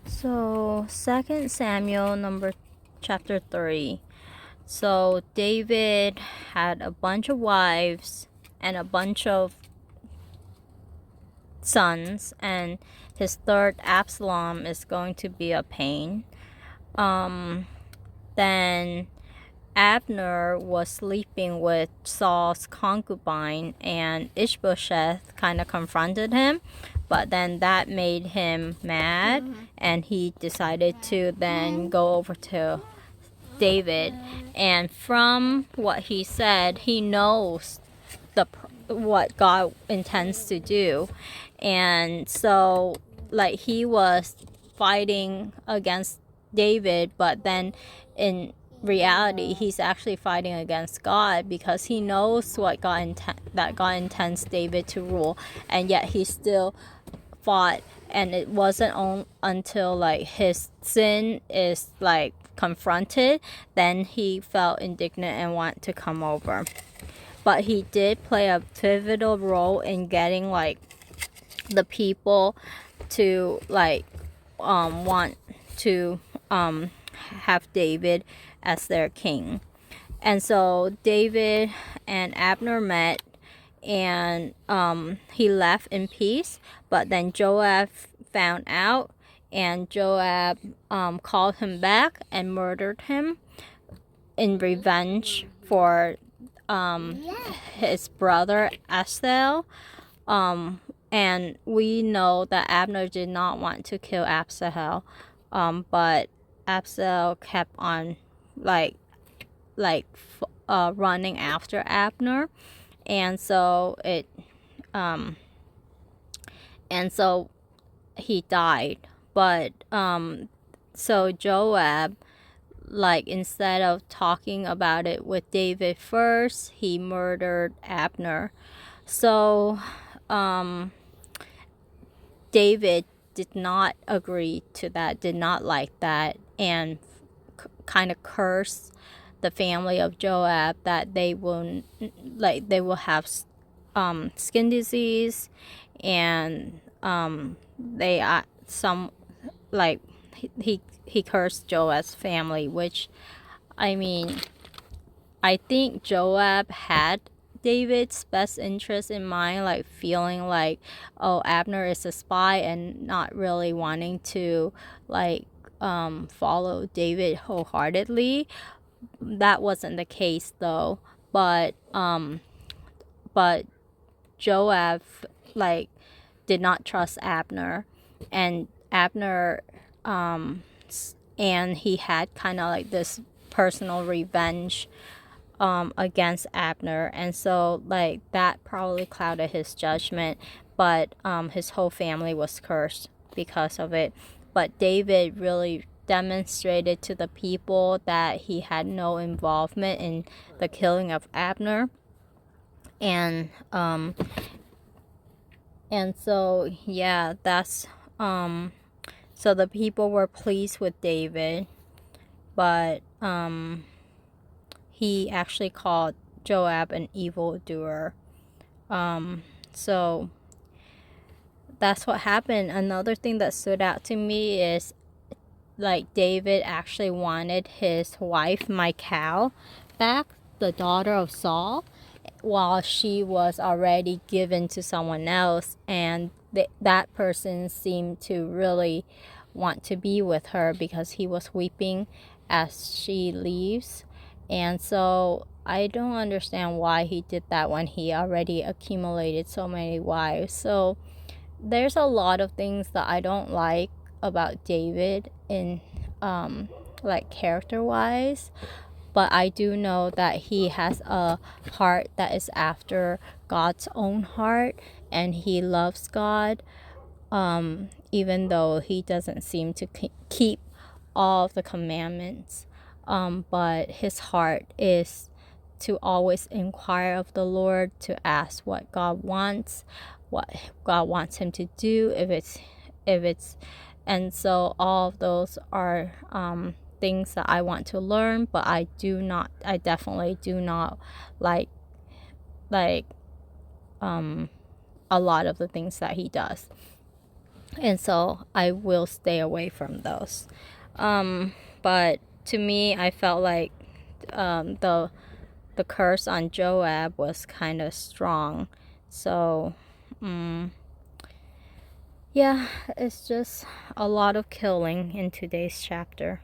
So, Second Samuel number chapter 3. So, David had a bunch of wives and a bunch of sons, and his third, Absalom, is going to be a pain. Then Abner was sleeping with Saul's concubine, and Ishbosheth kind of confronted him, but then that made him mad, and he decided to then go over to David. And from what he said, he knows what God intends to do, and so like he was fighting against David, but then in reality he's actually fighting against God, because he knows what that God intends David to rule, and yet he still fought. And it wasn't until like his sin is like confronted, then he felt indignant and want to come over. But he did play a pivotal role in getting like the people to like want to have David as their king. And so David and Abner met, and he left in peace. But then Joab found out, and Joab called him back and murdered him in revenge for his brother Asahel. And we know that Abner did not want to kill Asahel, but Asahel kept on running after Abner, and so he died. But so Joab, like, instead of talking about it with David first, he murdered Abner. So David did not agree to that, did not like that, and kind of cursed the family of Joab that they will have skin disease, and they some like he cursed Joab's family, which, I mean, I think Joab had David's best interest in mind, like feeling like, oh, Abner is a spy, and not really wanting to like follow David wholeheartedly. That wasn't the case though. But Joab like did not trust Abner, and Abner and he had kind of like this personal revenge against Abner, and so like that probably clouded his judgment. But his whole family was cursed because of it. But David really demonstrated to the people that he had no involvement in the killing of Abner, and so yeah, that's so the people were pleased with David, but he actually called Joab an evildoer. So that's what happened. Another thing that stood out to me is like David actually wanted his wife Michal back, the daughter of Saul, while she was already given to someone else, and that person seemed to really want to be with her because he was weeping as she leaves. And so I don't understand why he did that when he already accumulated so many wives. So there's a lot of things that I don't like about David in like character wise, but I do know that he has a heart that is after God's own heart, and he loves God, even though he doesn't seem to keep all of the commandments. But his heart is to always inquire of the Lord, to ask what God wants him to do, if it's and so all of those are things that I want to learn, but I definitely do not like a lot of the things that he does. And so I will stay away from those. But to me, I felt like the curse on Joab was kind of strong. So, yeah, it's just a lot of killing in today's chapter.